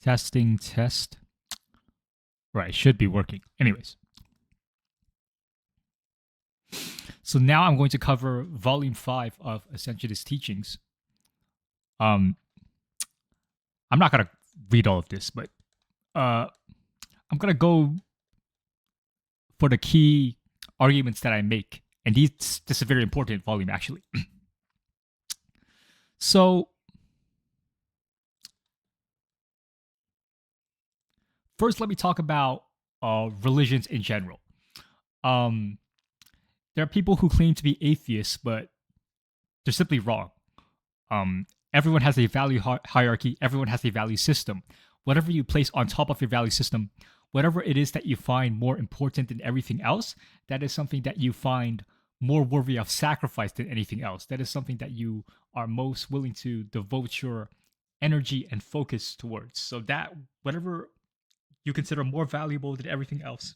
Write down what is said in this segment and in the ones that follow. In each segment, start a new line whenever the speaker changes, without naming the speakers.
Testing test. Right, should be working. Anyways. So now I'm going to cover volume 5 of Ascensionist Teachings. I'm not going to read all of this, but I'm going to go for the key arguments that I make. And this is a very important volume, actually. So, first, let me talk about religions in general. There are people who claim to be atheists, but they're simply wrong. Everyone has a value hierarchy. Everyone has a value system. Whatever you place on top of your value system, whatever it is that you find more important than everything else, that is something that you find more worthy of sacrifice than anything else. That is something that you are most willing to devote your energy and focus towards. So that whatever you consider more valuable than everything else,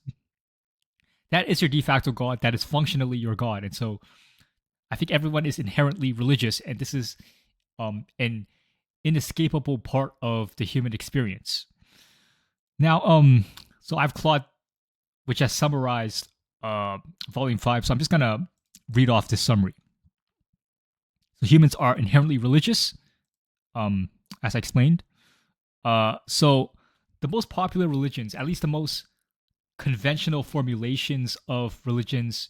that is your de facto God. That is functionally your God. And so I think everyone is inherently religious, and this is an inescapable part of the human experience. Now, so I've Claude, which has summarized volume 5, so I'm just gonna read off this summary. So humans are inherently religious, as I explained. So the most popular religions, at least the most conventional formulations of religions,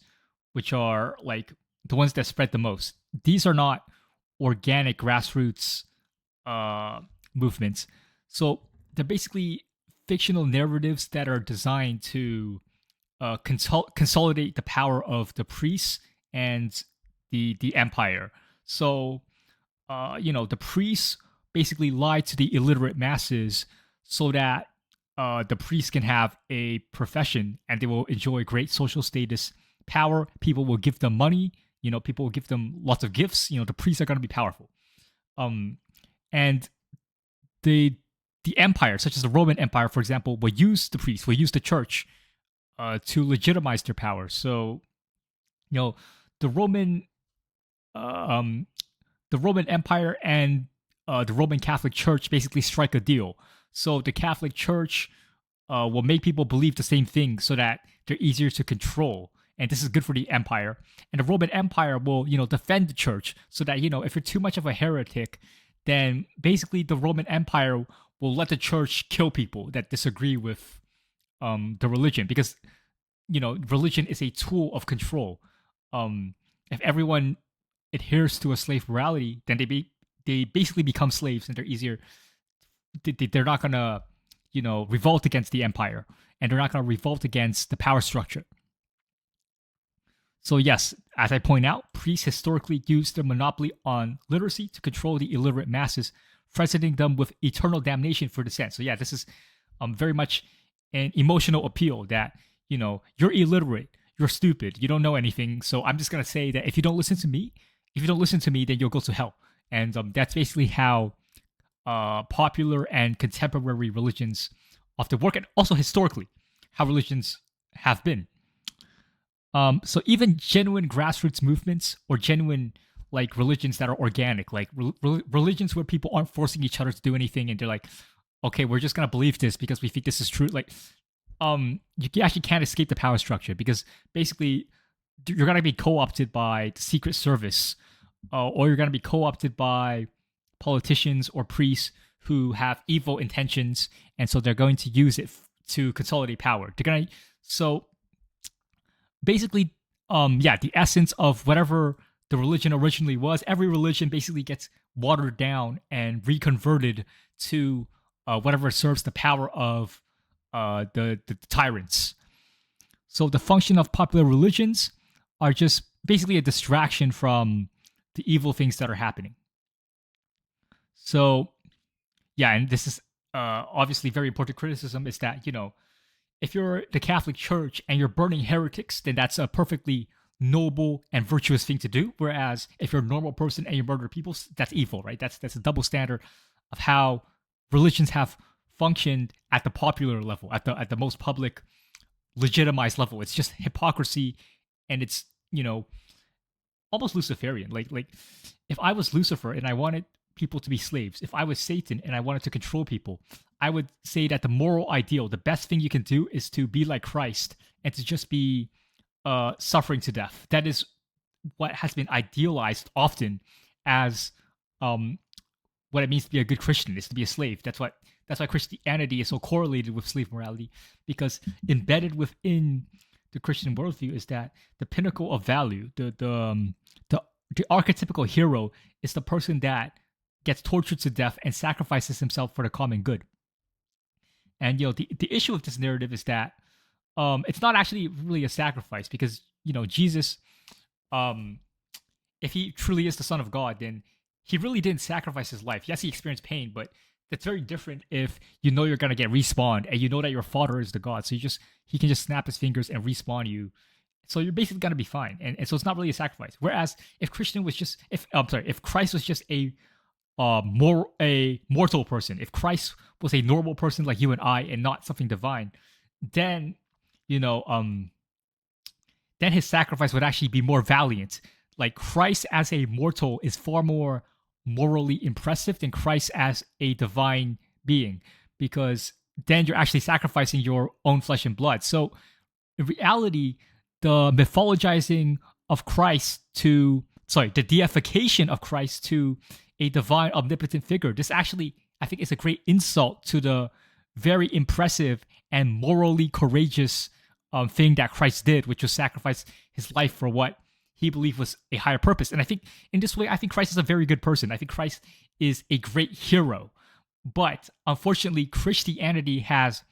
which are like the ones that spread the most, these are not organic grassroots movements. So they're basically fictional narratives that are designed to consolidate the power of the priests and the empire. So, the priests basically lie to the illiterate masses so that the priests can have a profession and they will enjoy great social status, power. People will give them money. People will give them lots of gifts. The priests are going to be powerful. And the empire, such as the Roman Empire, for example, will use the priests, will use the church to legitimize their power. So, the Roman Empire and the Roman Catholic Church basically strike a deal. So the Catholic Church will make people believe the same thing so that they're easier to control. And this is good for the empire. And the Roman Empire will, defend the church so that, if you're too much of a heretic, then basically the Roman Empire will let the church kill people that disagree with the religion, because, religion is a tool of control. If everyone adheres to a slave morality, then they basically become slaves, and they're easier. They're not gonna, revolt against the empire, and they're not gonna revolt against the power structure. So yes, as I point out, priests historically used their monopoly on literacy to control the illiterate masses, threatening them with eternal damnation for dissent. So yeah, this is very much an emotional appeal that, you're illiterate, you're stupid, you don't know anything. So I'm just gonna say that if you don't listen to me, then you'll go to hell. And that's basically how popular and contemporary religions often work, and also historically how religions have been. So even genuine grassroots movements, or genuine religions that are organic, like religions where people aren't forcing each other to do anything, and they're like, okay, we're just gonna believe this because we think this is true. You actually can't escape the power structure, because basically you're gonna be co-opted by the Secret Service, or you're gonna be co-opted by politicians or priests who have evil intentions, and so they're going to use it to consolidate power. So basically, the essence of whatever the religion originally was, every religion basically gets watered down and reconverted to whatever serves the power of the tyrants. So the function of popular religions are just basically a distraction from the evil things that are happening. So, yeah, and this is obviously very important criticism, is that, if you're the Catholic Church and you're burning heretics, then that's a perfectly noble and virtuous thing to do. Whereas if you're a normal person and you murder people, that's evil, right? That's a double standard of how religions have functioned at the popular level, at the most public, legitimized level. It's just hypocrisy, and it's, almost Luciferian. Like if I was Lucifer and I wanted people to be slaves, if I was Satan and I wanted to control people, I would say that the moral ideal, the best thing you can do is to be like Christ and to just be suffering to death. That is what has been idealized often as what it means to be a good Christian, is to be a slave. That's why Christianity is so correlated with slave morality, because embedded within the Christian worldview is that the pinnacle of value, the archetypical hero, is the person that gets tortured to death and sacrifices himself for the common good. And the issue of this narrative is that it's not actually really a sacrifice, because Jesus, if he truly is the Son of God, then he really didn't sacrifice his life. Yes, he experienced pain, but that's very different if you're gonna get respawned and you know that your father is the God. So he can just snap his fingers and respawn you. So you're basically gonna be fine. And so it's not really a sacrifice. Whereas if Christ was just a mortal person, if Christ was a normal person like you and I and not something divine, then then his sacrifice would actually be more valiant. Like, Christ as a mortal is far more morally impressive than Christ as a divine being, because then you're actually sacrificing your own flesh and blood. So in reality, the mythologizing of Christ the deification of Christ to a divine omnipotent figure, this actually, I think, is a great insult to the very impressive and morally courageous thing that Christ did, which was sacrifice his life for what he believed was a higher purpose. And I think in this way, I think Christ is a very good person. I think Christ is a great hero. But unfortunately, Christianity has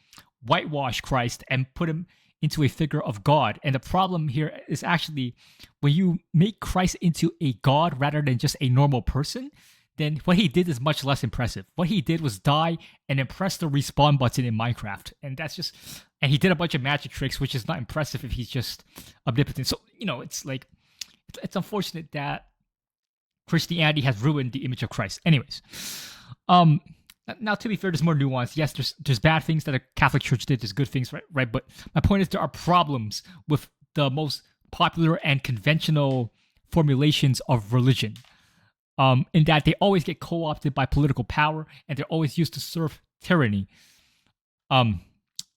whitewashed Christ and put him into a figure of God. And the problem here is actually, when you make Christ into a God rather than just a normal person, then what he did is much less impressive. What he did was die and then press the respawn button in Minecraft. And he did a bunch of magic tricks, which is not impressive if he's just omnipotent. So, it's like, it's unfortunate that Christianity has ruined the image of Christ. Anyways, now, to be fair, there's more nuance. Yes, there's bad things that the Catholic Church did. There's good things, right? But my point is, there are problems with the most popular and conventional formulations of religion, in that they always get co-opted by political power and they're always used to serve tyranny.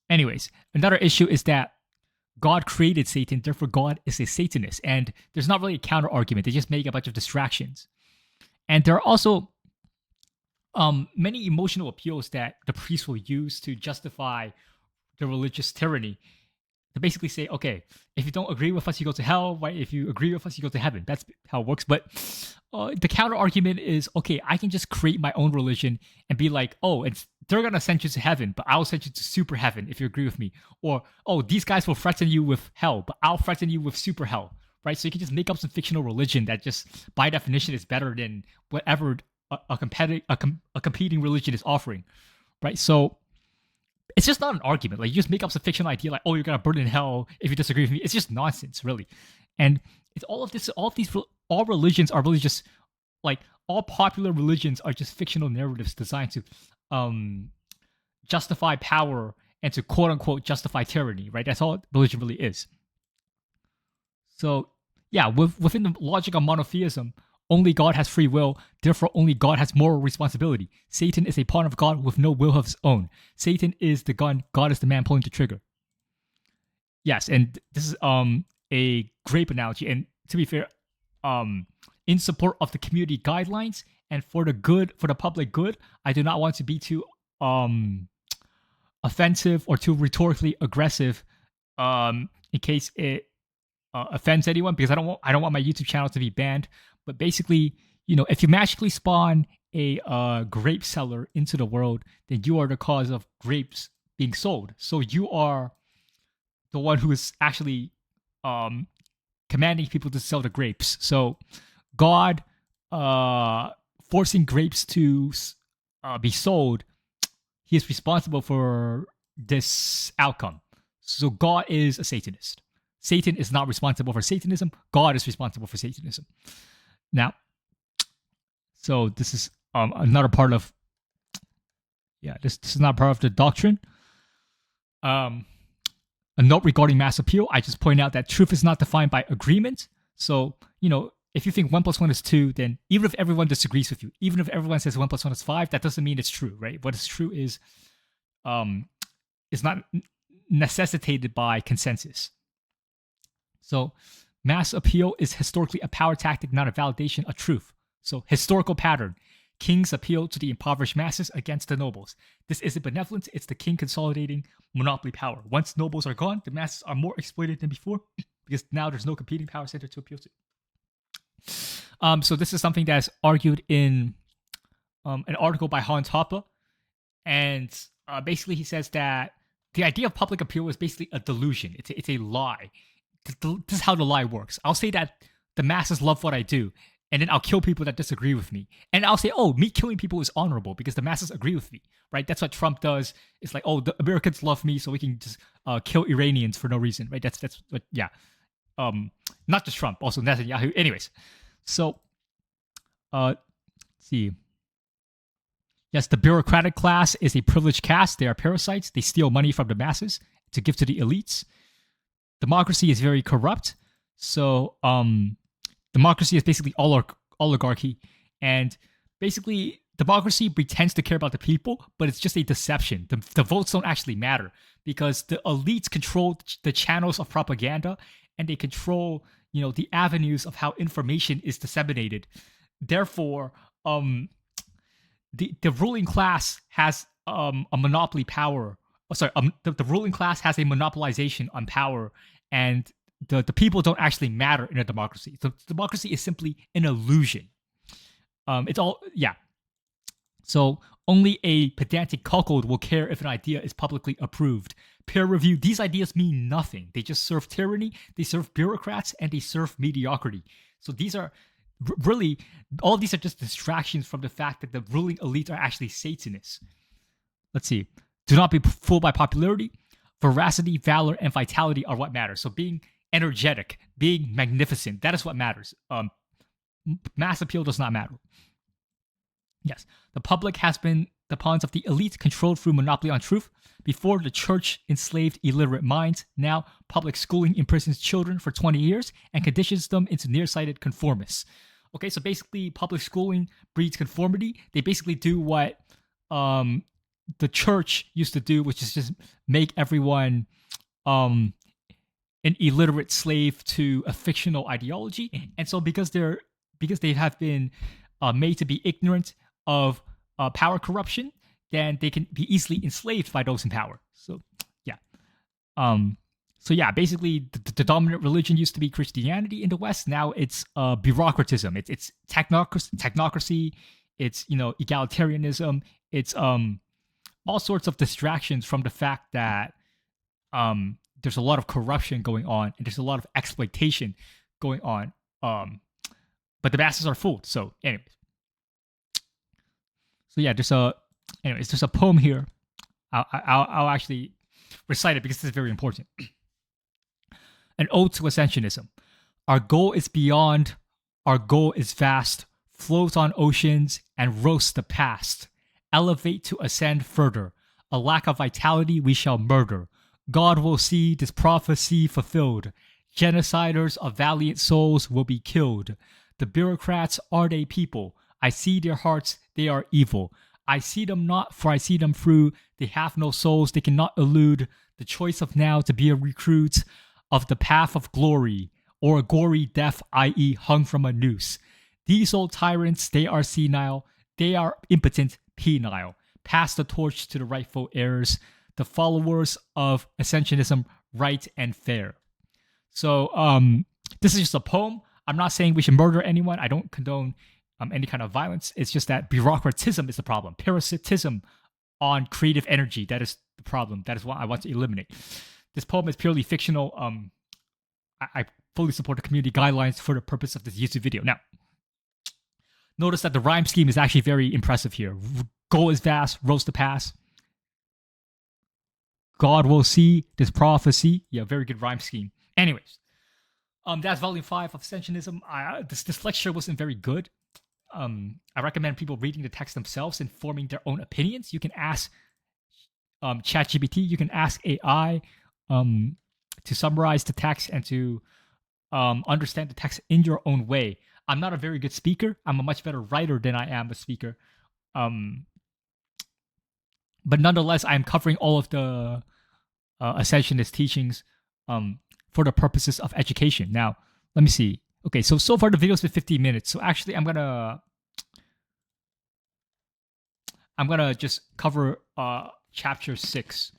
Anyways, another issue is that God created Satan, therefore God is a Satanist. And there's not really a counter argument. They just make a bunch of distractions. And there are also many emotional appeals that the priests will use to justify the religious tyranny. To basically say, okay, if you don't agree with us, you go to hell, right? If you agree with us, you go to heaven. That's how it works. But the counter argument is, okay, I can just create my own religion and be like, oh, they're going to send you to heaven, but I'll send you to super heaven if you agree with me. Or, oh, these guys will threaten you with hell, but I'll threaten you with super hell, right? So you can just make up some fictional religion that just, by definition, is better than whatever a competing religion is offering, right? So it's just not an argument. Like, you just make up some fictional idea, like, oh, you're going to burn in hell if you disagree with me. It's just nonsense, really. And it's all religions are really just, like, all popular religions are just fictional narratives designed to justify power and to quote unquote justify tyranny, right? That's all religion really is. So yeah, within the logic of monotheism, only God has free will, therefore only God has moral responsibility. Satan is a pawn of God with no will of his own. Satan is the gun, God is the man pulling the trigger. Yes, and this is a grape analogy, and to be fair, in support of the community guidelines and for the public good, I do not want to be too offensive or too rhetorically aggressive in case it offends anyone, because I don't want my YouTube channel to be banned. But basically, if you magically spawn a grape seller into the world, then you are the cause of grapes being sold. So you are the one who is actually commanding people to sell the grapes. So God forcing grapes to be sold, he is responsible for this outcome. So God is a Satanist. Satan is not responsible for Satanism. God is responsible for Satanism. Now, so this is another part of, this is not part of the doctrine. A note regarding mass appeal, I just point out that truth is not defined by agreement. So, if you think 1 plus 1 is 2, then even if everyone disagrees with you, even if everyone says 1 plus 1 is 5, that doesn't mean it's true, right? What is true is not necessitated by consensus. So mass appeal is historically a power tactic, not a validation of truth. So historical pattern. Kings appeal to the impoverished masses against the nobles. This isn't benevolence, it's the king consolidating monopoly power. Once nobles are gone, the masses are more exploited than before because now there's no competing power center to appeal to. So this is something that's argued in an article by Hans Hoppe. And basically he says that the idea of public appeal is basically a delusion. It's a lie. This is how the lie works. I'll say that the masses love what I do, and then I'll kill people that disagree with me. And I'll say, oh, me killing people is honorable because the masses agree with me, right? That's what Trump does. It's like, oh, the Americans love me, so we can just kill Iranians for no reason, right? That's what, yeah. Not just Trump, also Netanyahu. Anyways, so let's see. Yes, the bureaucratic class is a privileged caste. They are parasites. They steal money from the masses to give to the elites. Democracy is very corrupt. So democracy is basically oligarchy. And basically, democracy pretends to care about the people, but it's just a deception. The votes don't actually matter because the elites control the channels of propaganda and they control, the avenues of how information is disseminated. Therefore, the ruling class has a monopoly power. The ruling class has a monopolization on power, and the people don't actually matter in a democracy. The democracy is simply an illusion. It's all, yeah. So only a pedantic cuckold will care if an idea is publicly approved. Peer review, these ideas mean nothing. They just serve tyranny, they serve bureaucrats, and they serve mediocrity. So these are really, all these are just distractions from the fact that the ruling elite are actually Satanists. Let's see. Do not be fooled by popularity. Veracity, valor, and vitality are what matters. So being energetic, being magnificent, that is what matters. Mass appeal does not matter. Yes, the public has been the pawns of the elite controlled through monopoly on truth. Before, the church enslaved illiterate minds. Now, public schooling imprisons children for 20 years and conditions them into nearsighted conformists. Okay, so basically, public schooling breeds conformity. They basically do what the church used to do, which is just make everyone an illiterate slave to a fictional ideology. And so because they have been made to be ignorant of power corruption, then they can be easily enslaved by those in power. So yeah. Basically the dominant religion used to be Christianity in the West. Now it's bureaucratism. It's technocracy. It's egalitarianism. It's all sorts of distractions from the fact that there's a lot of corruption going on and there's a lot of exploitation going on. But the masses are fooled. So anyways. So yeah, there's a poem here. I'll actually recite it because this is very important. An ode to Ascensionism. Our goal is beyond, our goal is vast, float on oceans and roast the past. Elevate to ascend further. A lack of vitality we shall murder. God will see this prophecy fulfilled. Genociders of valiant souls will be killed. The bureaucrats are they people. I see their hearts, they are evil. I see them not, for I see them through. They have no souls, they cannot elude the choice of now to be a recruit of the path of glory, or a gory death, i.e. hung from a noose. These old tyrants, they are senile, they are impotent, penile. Pass the torch to the rightful heirs, the followers of Ascensionism, right and fair. So, this is just a poem. I'm not saying we should murder anyone. I don't condone any kind of violence. It's just that bureaucratism is the problem. Parasitism on creative energy, that is the problem. That is what I want to eliminate. This poem is purely fictional. I fully support the community guidelines for the purpose of this YouTube video. Now, notice that the rhyme scheme is actually very impressive here. Goal is vast, roast the past. God will see this prophecy. Yeah, very good rhyme scheme. Anyways, that's volume 5 of Ascensionism. This lecture wasn't very good. I recommend people reading the text themselves and forming their own opinions. You can ask ChatGPT, you can ask AI to summarize the text and to understand the text in your own way. I'm not a very good speaker. I'm a much better writer than I am a speaker. Um, but nonetheless, I'm covering all of the Ascensionist teachings for the purposes of education. Now, let me see. Okay, so far the video's been 15 minutes. So actually, I'm gonna just cover chapter 6.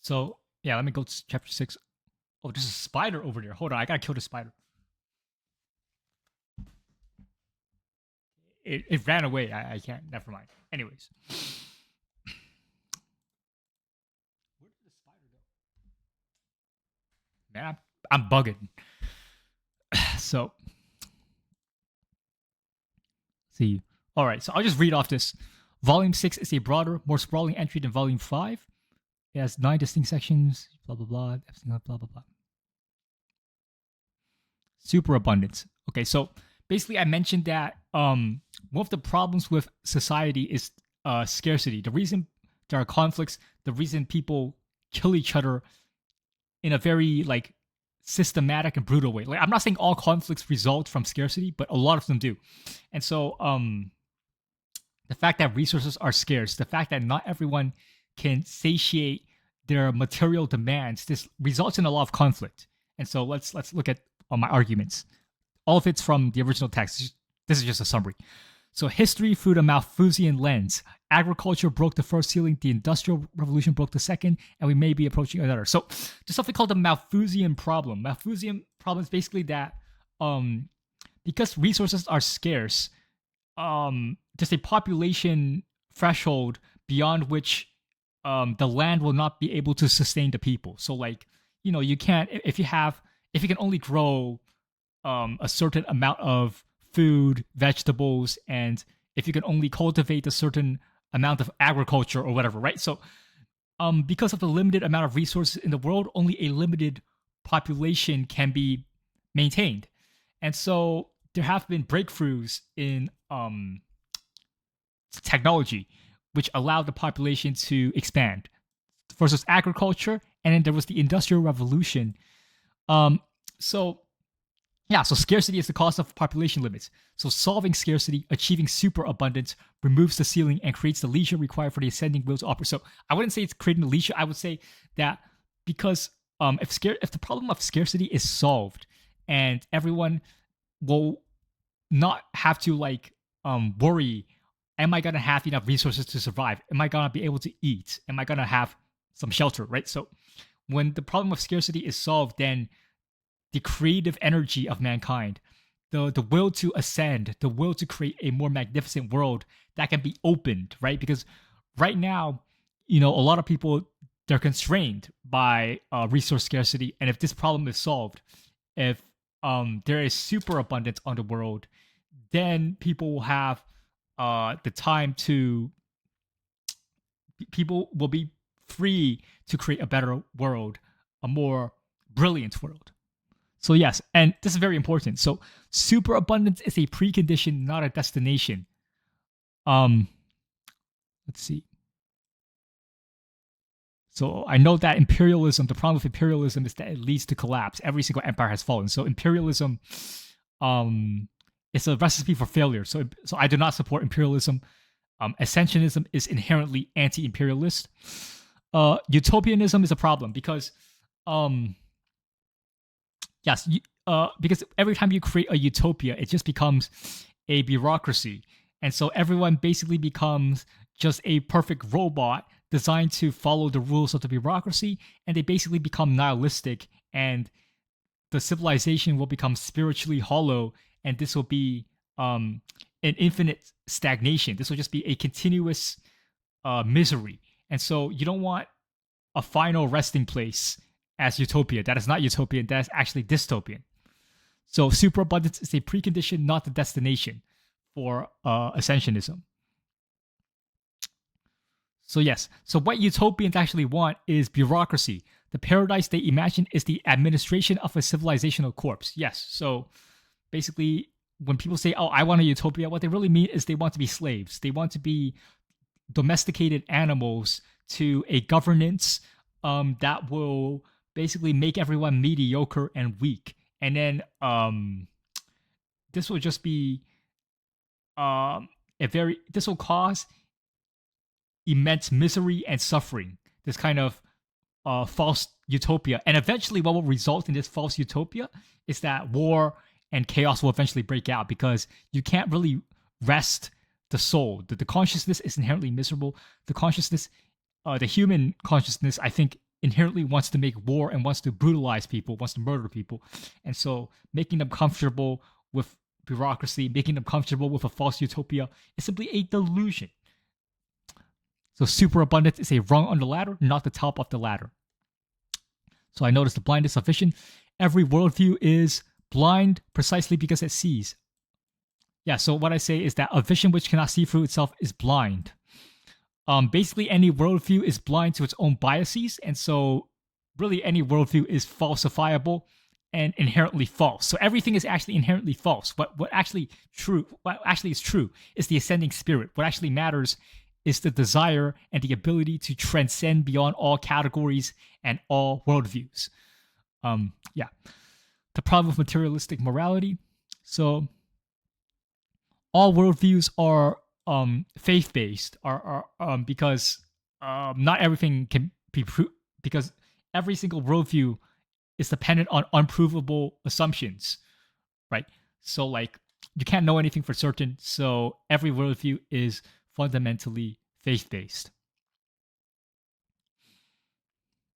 So yeah, let me go to chapter 6. Oh, there's a spider over there. Hold on, I gotta kill the spider. It ran away. I can't. Never mind. Anyways, where did the spider go? Man, I'm bugging. So, see. All right, so I'll just read off this. Volume 6 is a broader, more sprawling entry than Volume 5. It has 9 distinct sections, blah, blah, blah, blah, blah, blah. Superabundance. Okay, so basically I mentioned that one of the problems with society is scarcity. The reason there are conflicts, the reason people kill each other in a very like systematic and brutal way. Like I'm not saying all conflicts result from scarcity, but a lot of them do. And so the fact that resources are scarce, the fact that not everyone can satiate their material demands, this results in a lot of conflict. And so let's look at my arguments. All of it's from the original text. This is just a summary. So history through the Malthusian lens. Agriculture broke the first ceiling, the Industrial Revolution broke the second, and we may be approaching another. So there's something called the Malthusian problem. Malthusian problem is basically that because resources are scarce, there's a population threshold beyond which the land will not be able to sustain the people. So like, you can't, if you can only grow a certain amount of food, vegetables, and if you can only cultivate a certain amount of agriculture or whatever, right? So because of the limited amount of resources in the world, only a limited population can be maintained. And so there have been breakthroughs in technology which allowed the population to expand. First was agriculture, and then there was the Industrial Revolution. So scarcity is the cause of population limits. So solving scarcity, achieving superabundance, removes the ceiling and creates the leisure required for the ascending will to operate. So I wouldn't say it's creating the leisure. I would say that because if the problem of scarcity is solved and everyone will not have to worry, am I gonna have enough resources to survive? Am I gonna be able to eat? Am I gonna have some shelter? Right. So when the problem of scarcity is solved, then the creative energy of mankind, the will to ascend, the will to create a more magnificent world that can be opened, right? Because right now, a lot of people, they're constrained by resource scarcity. And if this problem is solved, if there is superabundance on the world, then people will have the time to, people will be free to create a better world, a more brilliant world. So yes, and this is very important. So superabundance is a precondition, not a destination. Let's see. So I know that imperialism, the problem with imperialism is that it leads to collapse. Every single empire has fallen. So imperialism is a recipe for failure. So I do not support imperialism. Ascensionism is inherently anti-imperialist. Utopianism is a problem because because every time you create a utopia, it just becomes a bureaucracy. And so everyone basically becomes just a perfect robot designed to follow the rules of the bureaucracy, and they basically become nihilistic, and the civilization will become spiritually hollow, and this will be an infinite stagnation. This will just be a continuous misery. And so you don't want a final resting place as utopia. That is not utopian. That is actually dystopian. So superabundance is a precondition, not the destination for ascensionism. So yes, so what utopians actually want is bureaucracy. The paradise they imagine is the administration of a civilizational corpse. Yes, so basically when people say, oh, I want a utopia, what they really mean is they want to be slaves. They want to be domesticated animals to a governance that will basically make everyone mediocre and weak. And then this will just be this will cause immense misery and suffering, this kind of false utopia. And eventually what will result in this false utopia is that war and chaos will eventually break out, because you can't really rest the soul. The consciousness is inherently miserable. The consciousness, the human consciousness, I think, inherently wants to make war and wants to brutalize people, wants to murder people. And so making them comfortable with bureaucracy, making them comfortable with a false utopia is simply a delusion. So superabundance is a rung on the ladder, not the top of the ladder. So I noticed the blindness of vision. Every worldview is blind precisely because it sees. Yeah, so what I say is that a vision which cannot see through itself is blind. Basically, any worldview is blind to its own biases, and so really any worldview is falsifiable and inherently false. So everything is actually inherently false. What actually is true is the ascending spirit. What actually matters is the desire and the ability to transcend beyond all categories and all worldviews. Yeah. The problem with materialistic morality. So all worldviews are faith-based, because not everything can be proved, because every single worldview is dependent on unprovable assumptions, right? So like you can't know anything for certain. So every worldview is fundamentally faith-based.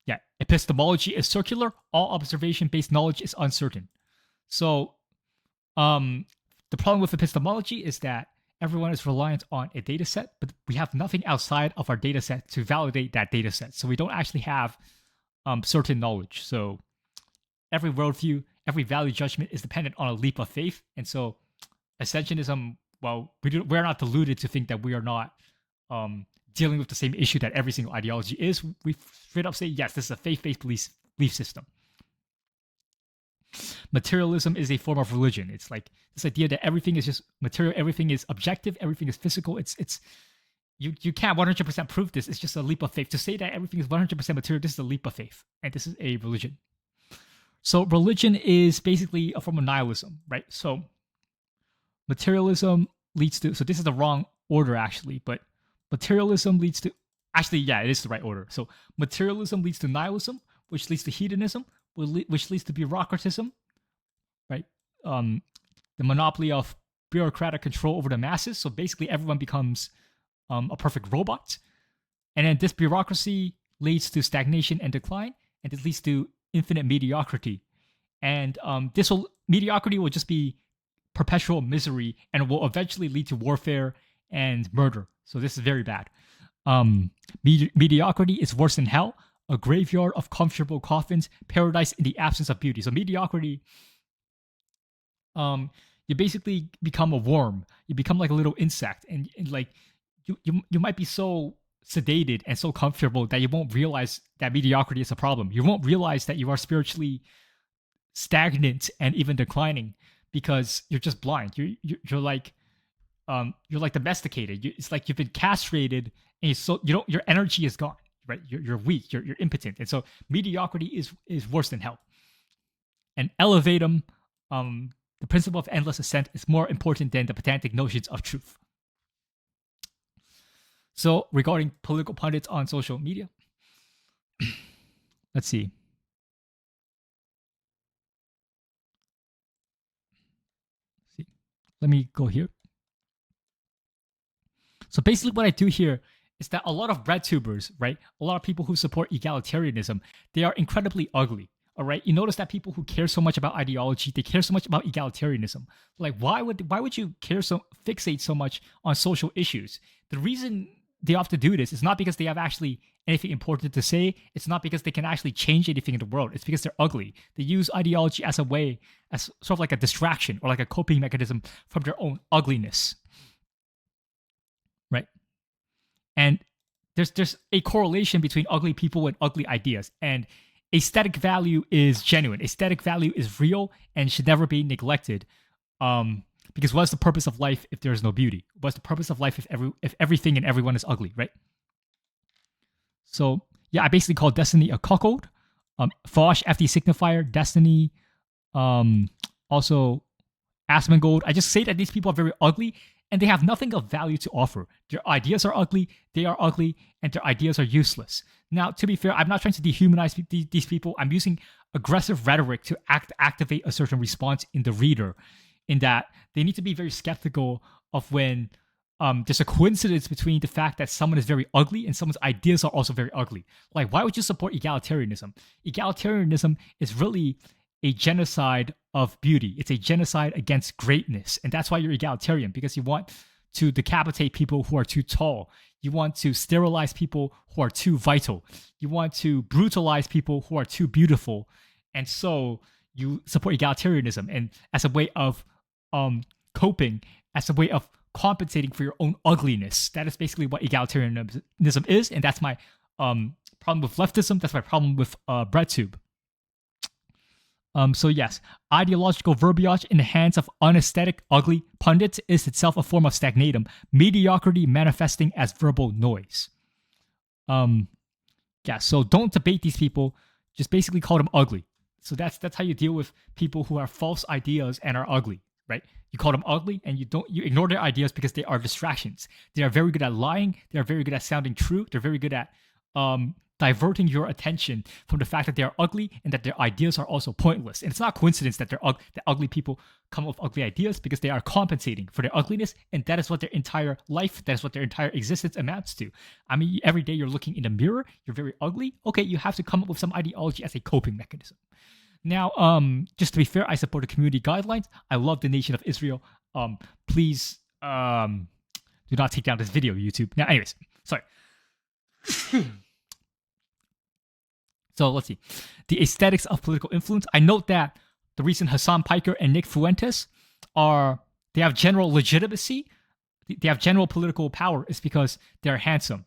Yeah, epistemology is circular. All observation-based knowledge is uncertain. So, the problem with epistemology is that everyone is reliant on a data set, but we have nothing outside of our data set to validate that data set. So we don't actually have certain knowledge. So every worldview, every value judgment is dependent on a leap of faith. And so Ascensionism, well, we're not deluded to think that we are not dealing with the same issue that every single ideology is. We straight up say, yes, this is a faith-based belief system. Materialism is a form of religion. It's like this idea that everything is just material, everything is objective, everything is physical. You can't 100% prove this. It's just a leap of faith. To say that everything is 100% material, this is a leap of faith, and this is a religion. So religion is basically a form of nihilism, right? So materialism leads to, so this is the wrong order actually, but materialism leads to, actually, yeah, it is the right order. So materialism leads to nihilism, which leads to hedonism, which leads to bureaucratism, right? The monopoly of bureaucratic control over the masses. So basically everyone becomes a perfect robot. And then this bureaucracy leads to stagnation and decline, and this leads to infinite mediocrity. And mediocrity will just be perpetual misery and will eventually lead to warfare and murder. So this is very bad. Mediocrity is worse than hell, a graveyard of comfortable coffins, paradise in the absence of beauty. So mediocrity, you basically become a worm. You become like a little insect, and like you might be so sedated and so comfortable that you won't realize that mediocrity is a problem. You won't realize that you are spiritually stagnant and even declining because you're just blind. You're like domesticated. It's like you've been castrated, and your energy is gone. Right, you're weak, you're impotent, and so mediocrity is worse than hell. And elevatum, the principle of endless ascent, is more important than the pedantic notions of truth. So regarding political pundits on social media, let's see. Let me go here. So basically what I do here is that a lot of bread tubers, right? A lot of people who support egalitarianism, they are incredibly ugly. All right, you notice that people who care so much about ideology, they care so much about egalitarianism. Like, why would you fixate so much on social issues? The reason they have to do this is not because they have actually anything important to say. It's not because they can actually change anything in the world. It's because they're ugly. They use ideology as a way, as sort of like a distraction or like a coping mechanism from their own ugliness, right? And there's a correlation between ugly people and ugly ideas. And aesthetic value is genuine. Aesthetic value is real and should never be neglected. Because what's the purpose of life if there's no beauty? What's the purpose of life if everything and everyone is ugly, right? So yeah, I basically call destiny a cuckold. Fosh, FD signifier, destiny, also Asmongold. I just say that these people are very ugly and they have nothing of value to offer. Their ideas are ugly, they are ugly, and their ideas are useless. Now, to be fair, I'm not trying to dehumanize these people. I'm using aggressive rhetoric to activate a certain response in the reader, in that they need to be very skeptical of when there's a coincidence between the fact that someone is very ugly and someone's ideas are also very ugly. Like, why would you support egalitarianism? Egalitarianism is really a genocide of beauty. It's a genocide against greatness. And that's why you're egalitarian, because you want to decapitate people who are too tall. You want to sterilize people who are too vital. You want to brutalize people who are too beautiful. And so you support egalitarianism, and as a way of coping, as a way of compensating for your own ugliness. That is basically what egalitarianism is, and that's my problem with leftism. That's my problem with BreadTube. So yes, ideological verbiage in the hands of unaesthetic, ugly pundits is itself a form of stagnatum, mediocrity manifesting as verbal noise. Yeah, so don't debate these people. Just basically call them ugly. So that's how you deal with people who have false ideas and are ugly, right? You call them ugly and you ignore their ideas because they are distractions. They are very good at lying. They are very good at sounding true. They're very good at diverting your attention from the fact that they are ugly and that their ideas are also pointless. And it's not a coincidence that that ugly people come up with ugly ideas, because they are compensating for their ugliness, and that is what their entire life, that is what their entire existence amounts to. I mean, every day you're looking in the mirror, you're very ugly. Okay, you have to come up with some ideology as a coping mechanism. Now, just to be fair, I support the community guidelines. I love the nation of Israel. Please do not take down this video, YouTube. Now, anyways, sorry. So let's see. The aesthetics of political influence. I note that the recent Hassan Piker and Nick Fuentes they have general legitimacy. They have general political power. It's because they're handsome.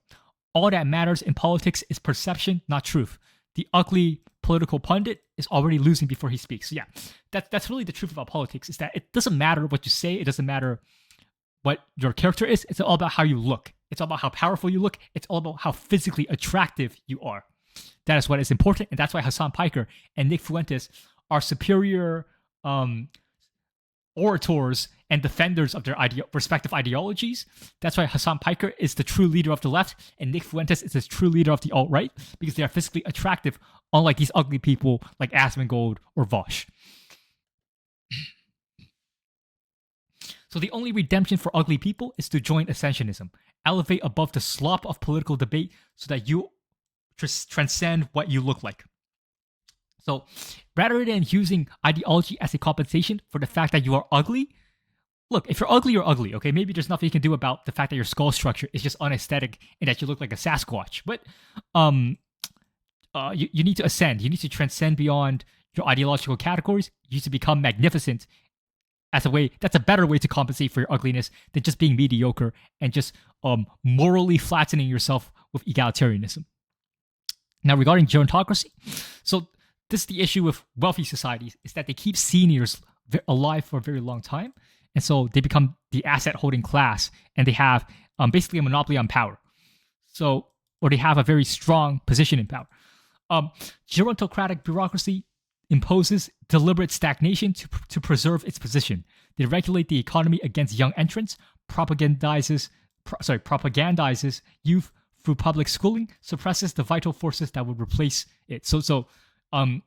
All that matters in politics is perception, not truth. The ugly political pundit is already losing before he speaks. So yeah, that's really the truth about politics, is that it doesn't matter what you say. It doesn't matter what your character is. It's all about how you look. It's all about how powerful you look. It's all about how physically attractive you are. That is what is important, and that's why Hassan Piker and Nick Fuentes are superior orators and defenders of their respective ideologies. That's why Hassan Piker is the true leader of the left, and Nick Fuentes is the true leader of the alt-right, because they are physically attractive, unlike these ugly people like Asmongold or Vosh. So the only redemption for ugly people is to join Ascensionism. Elevate above the slop of political debate so that you transcend what you look like. So rather than using ideology as a compensation for the fact that you are ugly, look, if you're ugly, you're ugly, okay? Maybe there's nothing you can do about the fact that your skull structure is just unaesthetic and that you look like a Sasquatch. But you need to ascend. You need to transcend beyond your ideological categories. You need to become magnificent as a way. That's a better way to compensate for your ugliness than just being mediocre and just morally flattening yourself with egalitarianism. Now, regarding gerontocracy, so this is the issue with wealthy societies, is that they keep seniors alive for a very long time. And so they become the asset holding class, and they have basically a monopoly on power. So, or they have a very strong position in power. Gerontocratic bureaucracy imposes deliberate stagnation to preserve its position. They regulate the economy against young entrants, propagandizes youth through public schooling, suppresses the vital forces that would replace it. So a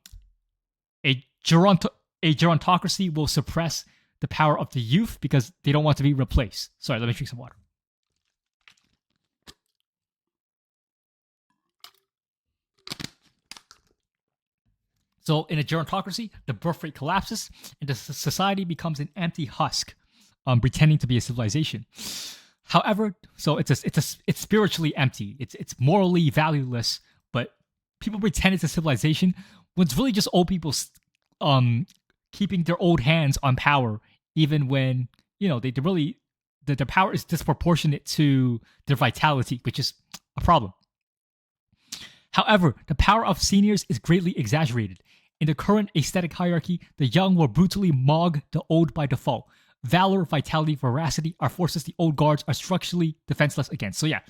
gerontocracy will suppress the power of the youth because they don't want to be replaced. Sorry, let me drink some water. So in a gerontocracy, the birth rate collapses and the society becomes an empty husk, pretending to be a civilization. However, so it's spiritually empty. It's morally valueless, but people pretend it's a civilization when it's really just old people um keeping their old hands on power, even when they really their power is disproportionate to their vitality, which is a problem. However, the power of seniors is greatly exaggerated. In the current aesthetic hierarchy, the young will brutally mog the old by default. Valor, vitality, veracity are forces the old guards are structurally defenseless against. So yeah,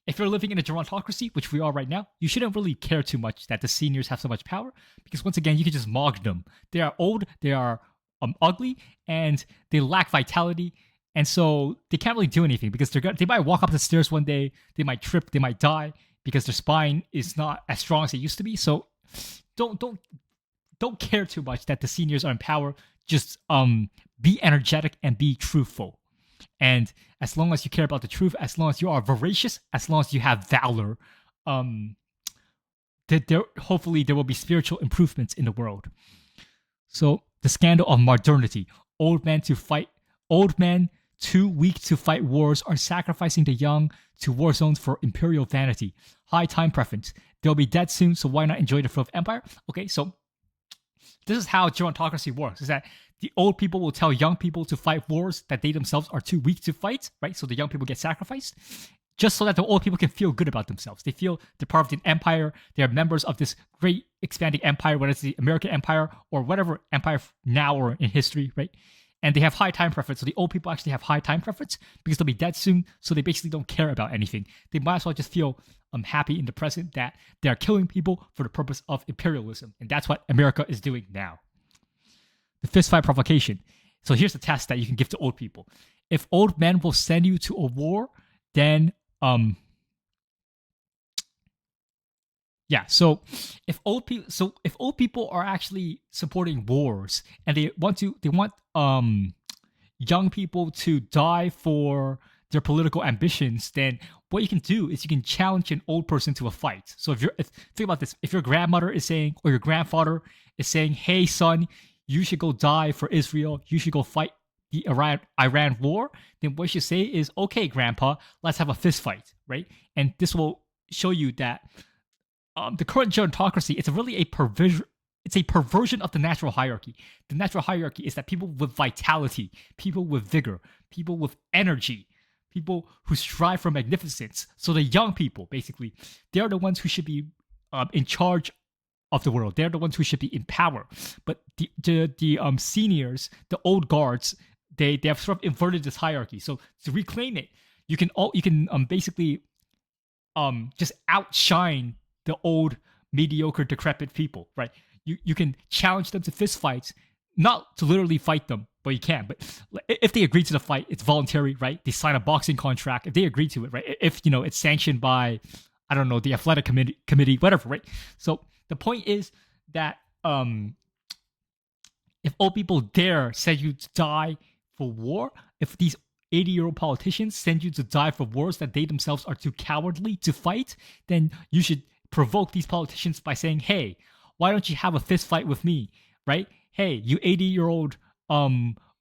if you're living in a gerontocracy, which we are right now, you shouldn't really care too much that the seniors have so much power, because once again, you can just mog them. They are old, they are ugly, and they lack vitality, and so they can't really do anything because they might walk up the stairs one day, they might trip, they might die because their spine is not as strong as it used to be. So don't care too much that the seniors are in power. Just be energetic and be truthful. And as long as you care about the truth, as long as you are voracious, as long as you have valor, hopefully there will be spiritual improvements in the world. So the scandal of modernity. Old men too weak to fight wars are sacrificing the young to war zones for imperial vanity. High time preference. They'll be dead soon, so why not enjoy the flow of empire? Okay, so this is how gerontocracy works, is that the old people will tell young people to fight wars that they themselves are too weak to fight, right? So the young people get sacrificed, just so that the old people can feel good about themselves. They feel they're part of an empire, they're members of this great expanding empire, whether it's the American empire or whatever empire now or in history, right? And they have high time preference. So the old people actually have high time preference because they'll be dead soon, so they basically don't care about anything. They might as well just feel happy in the present that they're killing people for the purpose of imperialism. And that's what America is doing now. The fistfight provocation. So here's the test that you can give to old people. If old men will send you to a war, then so if old people are actually supporting wars and they want young people to die for their political ambitions, then what you can do is you can challenge an old person to a fight. So think about this, if your grandmother is saying, or your grandfather is saying, hey son, you should go die for Israel, you should go fight the Iran war, then what you say is, okay grandpa, let's have a fist fight, right? And this will show you that the current gerontocracy is really a perversion. It's a perversion of the natural hierarchy. The natural hierarchy is that people with vitality, people with vigor, people with energy, people who strive for magnificence. So the young people, basically, they're the ones who should be in charge of the world. They're the ones who should be in power. But the seniors, the old guards, they have sort of inverted this hierarchy. So to reclaim it, you can basically just outshine the old, mediocre, decrepit people, right? You can challenge them to fist fights, not to literally fight them, but you can. But if they agree to the fight, it's voluntary, right? They sign a boxing contract. If they agree to it, right? If it's sanctioned by, I don't know, the athletic committee, whatever, right? So the point is that if old people dare send you to die for war, if these 80-year-old politicians send you to die for wars that they themselves are too cowardly to fight, then you should provoke these politicians by saying, hey, why don't you have a fist fight with me, right? Hey, you 80-year-old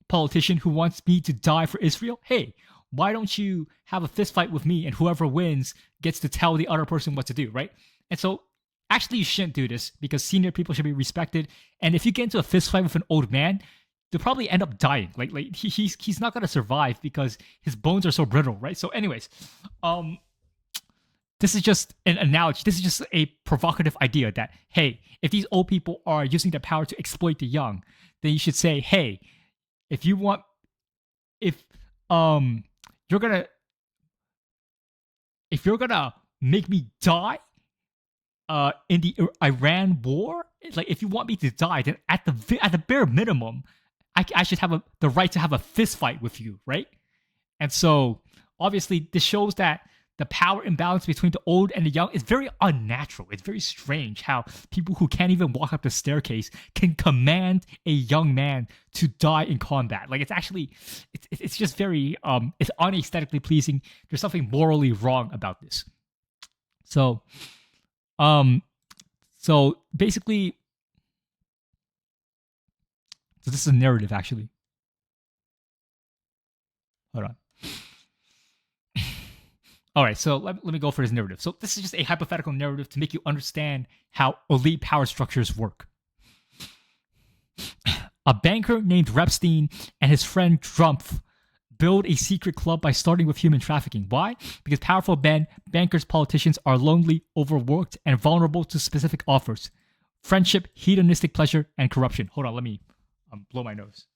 politician who wants me to die for Israel, hey, why don't you have a fist fight with me, and whoever wins gets to tell the other person what to do, right? And so actually you shouldn't do this because senior people should be respected. And if you get into a fist fight with an old man, they'll probably end up dying. Like he's not gonna survive because his bones are so brittle, right? So anyways, this is just an analogy. This is just a provocative idea that, hey, if these old people are using their power to exploit the young, then you should say, hey, if you're gonna make me die in the Iran war, like if you want me to die, then at the bare minimum, I should have the right to have a fist fight with you, right? And so obviously this shows that the power imbalance between the old and the young is very unnatural. It's very strange how people who can't even walk up the staircase can command a young man to die in combat. Like it's just very it's unaesthetically pleasing. There's something morally wrong about this. So basically So this is a narrative, actually. Hold on. All right, so let me go for this narrative. So this is just a hypothetical narrative to make you understand how elite power structures work. A banker named Repstein and his friend Drumpf build a secret club by starting with human trafficking. Why? Because powerful men, bankers, politicians are lonely, overworked, and vulnerable to specific offers. Friendship, hedonistic pleasure, and corruption. Hold on, let me blow my nose.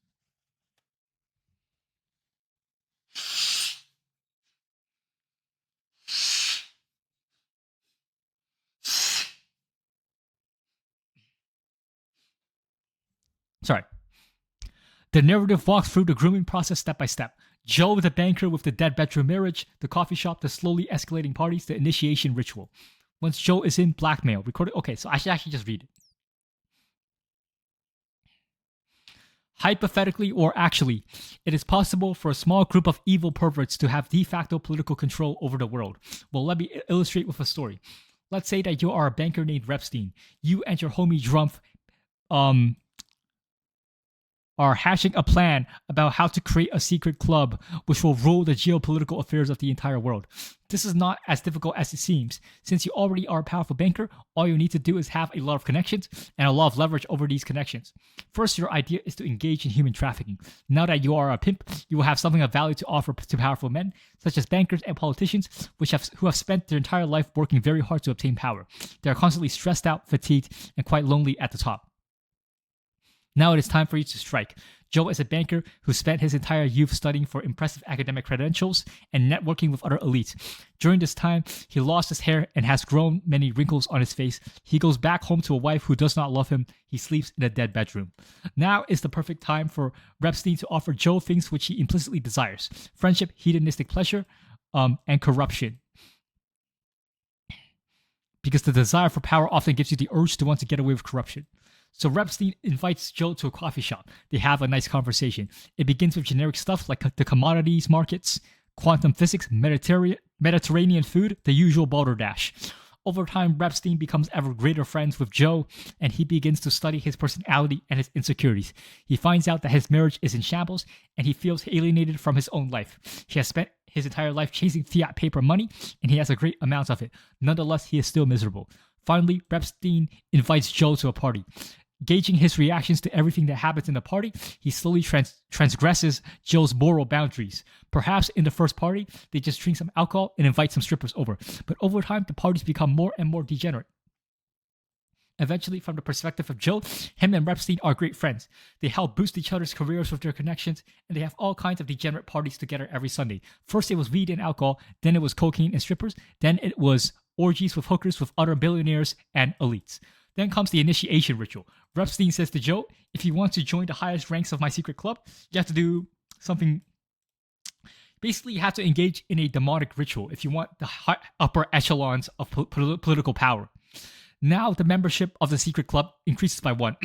Sorry. The narrative walks through the grooming process step by step. Joe, the banker with the dead bedroom marriage, the coffee shop, the slowly escalating parties, the initiation ritual. Once Joe is in, blackmail. Recorded. Okay, so I should actually just read it. Hypothetically or actually, it is possible for a small group of evil perverts to have de facto political control over the world. Well, let me illustrate with a story. Let's say that you are a banker named Repstein. You and your homie Drumpf are hashing a plan about how to create a secret club which will rule the geopolitical affairs of the entire world. This is not as difficult as it seems. Since you already are a powerful banker, all you need to do is have a lot of connections and a lot of leverage over these connections. First, your idea is to engage in human trafficking. Now that you are a pimp, you will have something of value to offer to powerful men, such as bankers and politicians, who have spent their entire life working very hard to obtain power. They are constantly stressed out, fatigued, and quite lonely at the top. Now it is time for you to strike. Joe is a banker who spent his entire youth studying for impressive academic credentials and networking with other elites. During this time, he lost his hair and has grown many wrinkles on his face. He goes back home to a wife who does not love him. He sleeps in a dead bedroom. Now is the perfect time for Repstein to offer Joe things which he implicitly desires: friendship, hedonistic pleasure, and corruption. Because the desire for power often gives you the urge to want to get away with corruption. So Repstein invites Joe to a coffee shop. They have a nice conversation. It begins with generic stuff like the commodities markets, quantum physics, Mediterranean food, the usual balderdash. Over time, Repstein becomes ever greater friends with Joe, and he begins to study his personality and his insecurities. He finds out that his marriage is in shambles, and he feels alienated from his own life. He has spent his entire life chasing fiat paper money, and he has a great amount of it. Nonetheless, he is still miserable. Finally, Repstein invites Joe to a party. Gauging his reactions to everything that happens in the party, he slowly transgresses Joe's moral boundaries. Perhaps in the first party, they just drink some alcohol and invite some strippers over. But over time, the parties become more and more degenerate. Eventually, from the perspective of Joe, him and Repstein are great friends. They help boost each other's careers with their connections, and they have all kinds of degenerate parties together every Sunday. First, it was weed and alcohol, then it was cocaine and strippers, then it was orgies with hookers with other billionaires and elites. Then comes the initiation ritual. Repstein says to Joe, if you want to join the highest ranks of my secret club, you have to do something. Basically, you have to engage in a demonic ritual if you want the upper echelons of political power. Now, the membership of the secret club increases by 1.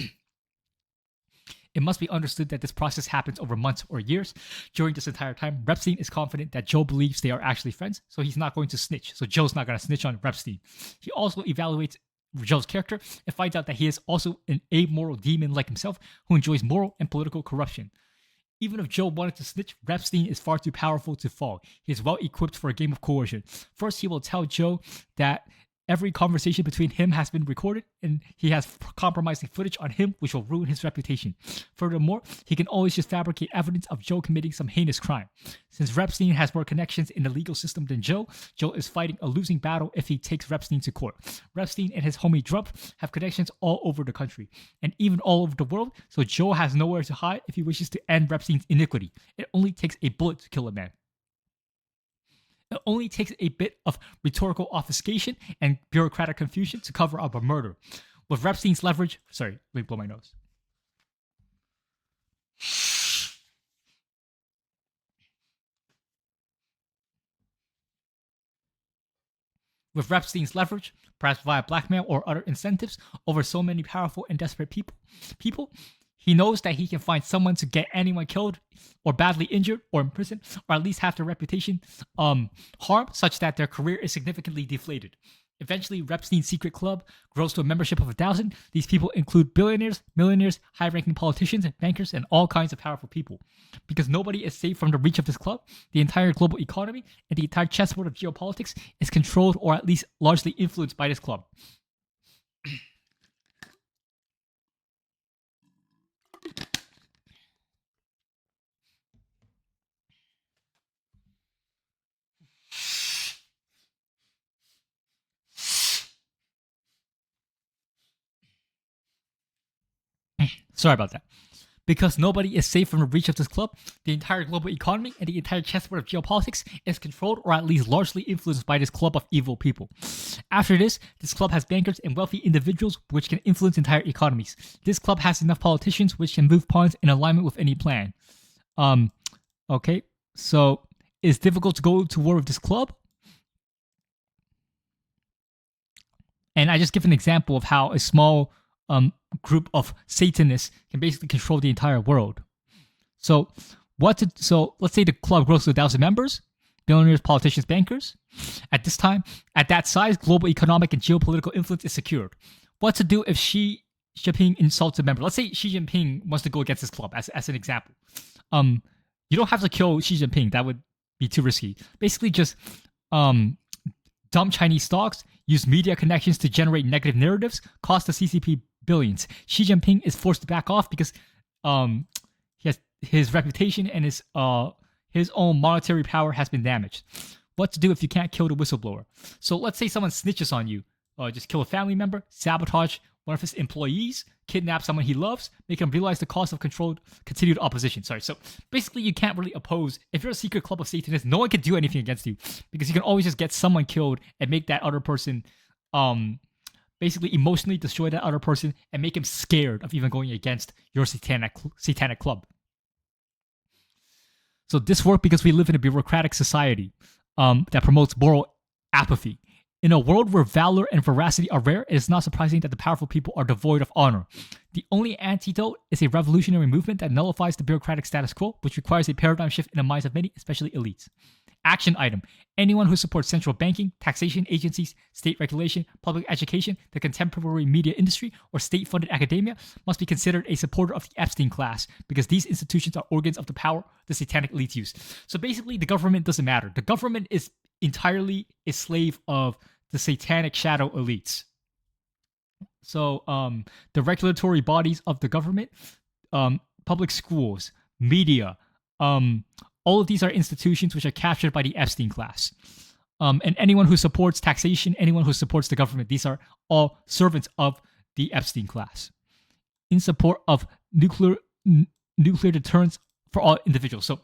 It must be understood that this process happens over months or years. During this entire time, Repstein is confident that Joe believes they are actually friends, so he's not going to snitch. So Joe's not going to snitch on Repstein. He also evaluates Joe's character and finds out that he is also an amoral demon like himself who enjoys moral and political corruption. Even if Joe wanted to snitch, Repstein is far too powerful to fall. He is well equipped for a game of coercion. First, he will tell Joe that every conversation between him has been recorded, and he has compromising footage on him, which will ruin his reputation. Furthermore, he can always just fabricate evidence of Joe committing some heinous crime. Since Repstein has more connections in the legal system than Joe is fighting a losing battle if he takes Repstein to court. Repstein and his homie Drumpf have connections all over the country, and even all over the world, so Joe has nowhere to hide if he wishes to end Repstein's iniquity. It only takes a bullet to kill a man. It only takes a bit of rhetorical obfuscation and bureaucratic confusion to cover up a murder. With Repstein's leverage, sorry, let me blow my nose. With Repstein's leverage, perhaps via blackmail or other incentives over so many powerful and desperate people, he knows that he can find someone to get anyone killed or badly injured or imprisoned, or at least have their reputation harmed such that their career is significantly deflated. Eventually, Repstein's secret club grows to a membership of 1,000. These people include billionaires, millionaires, high-ranking politicians, bankers, and all kinds of powerful people. Because nobody is safe from the reach of this club, the entire global economy and the entire chessboard of geopolitics is controlled or at least largely influenced by this club. Sorry about that. Because nobody is safe from the reach of this club, the entire global economy and the entire chessboard of geopolitics is controlled or at least largely influenced by this club of evil people. After this club has bankers and wealthy individuals which can influence entire economies. This club has enough politicians which can move pawns in alignment with any plan. Okay, so it's difficult to go to war with this club. And I just give an example of how a small group of Satanists can basically control the entire world. So let's say the club grows to 1,000 members, billionaires, politicians, bankers. At this time, at that size, global economic and geopolitical influence is secured. What to do if Xi Jinping insults a member? Let's say Xi Jinping wants to go against this club, as an example. You don't have to kill Xi Jinping. That would be too risky. Basically, just dump Chinese stocks, use media connections to generate negative narratives, cost the CCP billions. Xi Jinping is forced to back off because he has his reputation and his own monetary power has been damaged. What to do if you can't kill the whistleblower? So let's say someone snitches on you. Just kill a family member, sabotage one of his employees, kidnap someone he loves, make him realize the cost of continued opposition. So basically you can't really oppose. If you're a secret club of Satanists, no one can do anything against you because you can always just get someone killed and make that other person basically emotionally destroy that other person and make him scared of even going against your satanic club. So this worked because we live in a bureaucratic society that promotes moral apathy. In a world where valor and veracity are rare, it is not surprising that the powerful people are devoid of honor. The only antidote is a revolutionary movement that nullifies the bureaucratic status quo, which requires a paradigm shift in the minds of many, especially elites. Action item. Anyone who supports central banking, taxation agencies, state regulation, public education, the contemporary media industry, or state-funded academia must be considered a supporter of the Epstein class because these institutions are organs of the power the satanic elites use. So basically, the government doesn't matter. The government is entirely a slave of the satanic shadow elites. So the regulatory bodies of the government, public schools, media, all of these are institutions which are captured by the Epstein class. And anyone who supports taxation, anyone who supports the government, these are all servants of the Epstein class. In support of nuclear deterrence for all individuals. So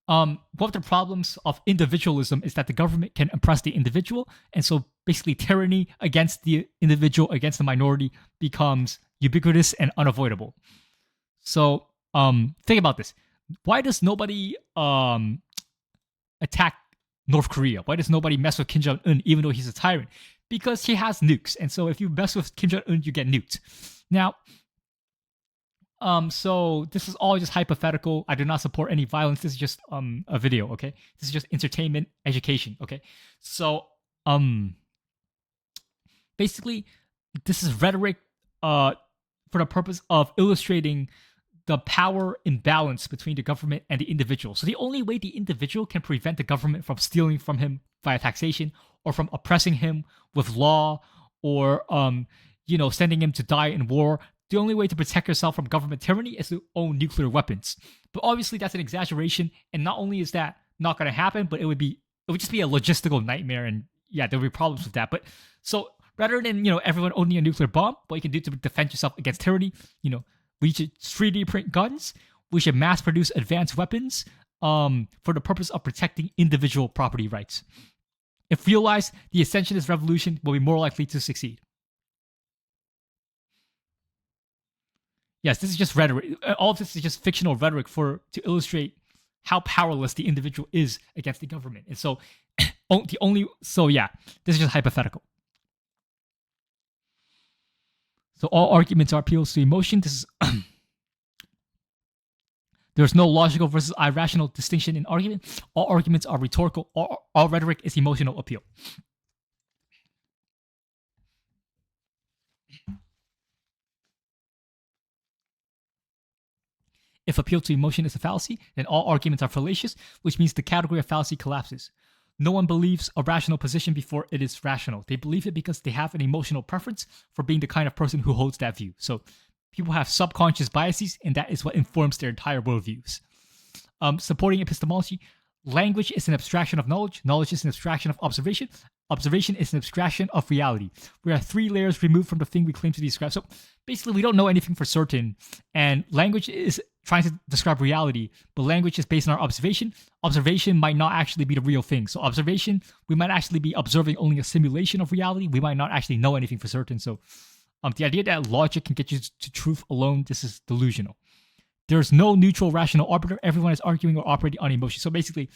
one of the problems of individualism is that the government can oppress the individual, and so basically tyranny against the individual, against the minority, becomes ubiquitous and unavoidable. So think about this. Why does nobody attack North Korea? Why does nobody mess with Kim Jong-un even though he's a tyrant? Because he has nukes, and so if you mess with Kim Jong-un, you get nuked. Now, so this is all just hypothetical. I do not support any violence. This is just a video, okay? This is just entertainment, education, okay? So basically, this is rhetoric for the purpose of illustrating the power imbalance between the government and the individual. So the only way the individual can prevent the government from stealing from him via taxation or from oppressing him with law or sending him to die in war, the only way to protect yourself from government tyranny is to own nuclear weapons. But obviously that's an exaggeration, and not only is that not going to happen, but it would just be a logistical nightmare, and yeah, there would be problems with that. But so rather than everyone owning a nuclear bomb, what you can do to defend yourself against tyranny, we should 3D print guns. We should mass produce advanced weapons for the purpose of protecting individual property rights. If realized, the Ascensionist revolution will be more likely to succeed. Yes, this is just rhetoric. All of this is just fictional rhetoric to illustrate how powerless the individual is against the government. And so, this is just hypothetical. So all arguments are appeals to emotion. This is there's no logical versus irrational distinction in argument. All arguments are rhetorical. All rhetoric is emotional appeal. If appeal to emotion is a fallacy, then all arguments are fallacious, which means the category of fallacy collapses. No one believes a rational position before it is rational. They believe it because they have an emotional preference for being the kind of person who holds that view. So people have subconscious biases, and that is what informs their entire worldviews. Supporting epistemology, language is an abstraction of knowledge. Knowledge is an abstraction of observation. Observation is an abstraction of reality. We are 3 layers removed from the thing we claim to describe. So basically, we don't know anything for certain. And language is trying to describe reality, but language is based on our observation. Observation might not actually be the real thing. So observation, we might actually be observing only a simulation of reality. We might not actually know anything for certain. So the idea that logic can get you to truth alone, this is delusional. There's no neutral rational arbiter. Everyone is arguing or operating on emotion. So basically,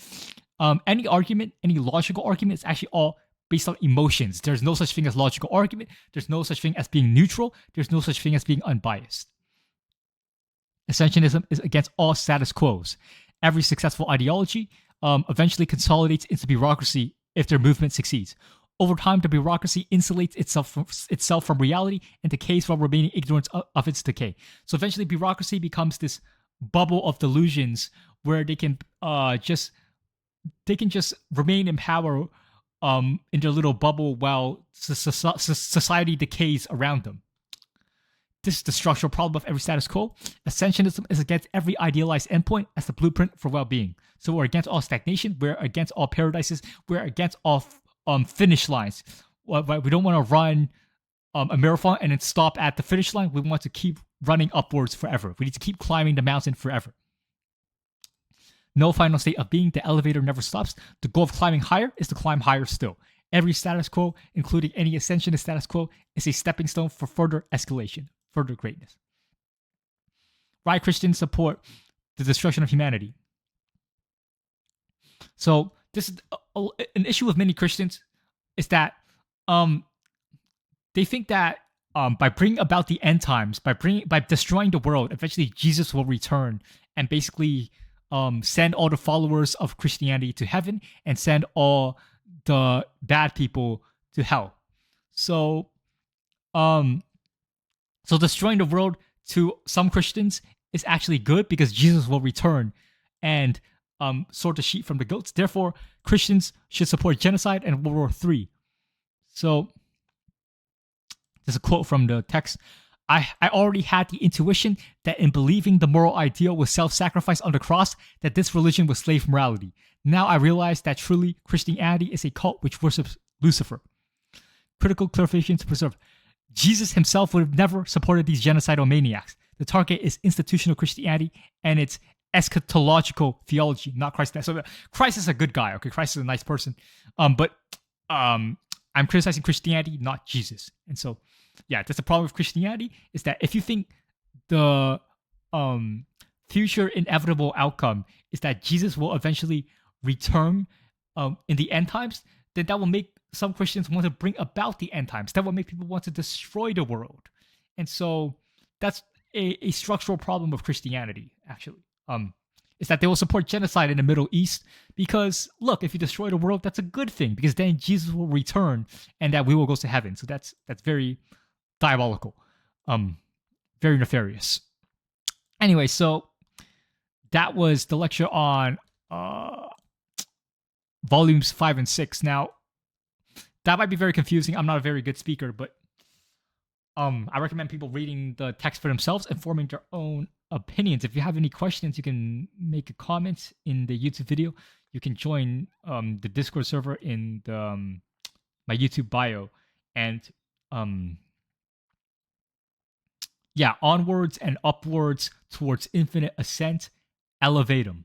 any argument, any logical argument is actually all based on emotions. There's no such thing as logical argument. There's no such thing as being neutral. There's no such thing as being unbiased. Ascensionism is against all status quos. Every successful ideology eventually consolidates into bureaucracy if their movement succeeds. Over time, the bureaucracy insulates itself from reality and decays while remaining ignorant of its decay. So eventually, bureaucracy becomes this bubble of delusions where they can just remain in power in their little bubble while society decays around them. This is the structural problem of every status quo. Ascensionism is against every idealized endpoint as the blueprint for well-being. So we're against all stagnation. We're against all paradises. We're against all finish lines. We don't want to run a marathon and then stop at the finish line. We want to keep running upwards forever. We need to keep climbing the mountain forever. No final state of being. The elevator never stops. The goal of climbing higher is to climb higher still. Every status quo, including any ascensionist status quo, is a stepping stone for further escalation, further greatness. Why Christians support the destruction of humanity. So this is an issue with many Christians is that they think that by bringing about the end times, by destroying the world, eventually Jesus will return and basically send all the followers of Christianity to heaven and send all the bad people to hell. So destroying the world to some Christians is actually good because Jesus will return and sort the sheep from the goats. Therefore, Christians should support genocide and World War III. So there's a quote from the text. I already had the intuition that in believing the moral ideal was self-sacrifice on the cross, that this religion was slave morality. Now I realize that truly Christianity is a cult which worships Lucifer. Critical clarification to preserve. Jesus himself would have never supported these genocidal maniacs. The target is institutional Christianity and its eschatological theology, not Christ. So Christ is a good guy, okay? Christ is a nice person. But I'm criticizing Christianity, not Jesus. And so, yeah, that's the problem with Christianity, is that if you think the future inevitable outcome is that Jesus will eventually return in the end times, then that will make some Christians want to bring about the end times. That will make people want to destroy the world. And so that's a structural problem of Christianity, actually. Is that they will support genocide in the Middle East because, look, if you destroy the world, that's a good thing because then Jesus will return and that we will go to heaven. So that's very diabolical, very nefarious. Anyway, so that was the lecture on volumes 5 and 6. Now, that might be very confusing. I'm not a very good speaker, but I recommend people reading the text for themselves and forming their own opinions. If you have any questions, you can make a comment in the YouTube video. You can join the Discord server in the, my YouTube bio. And yeah, onwards and upwards towards infinite ascent, elevatum.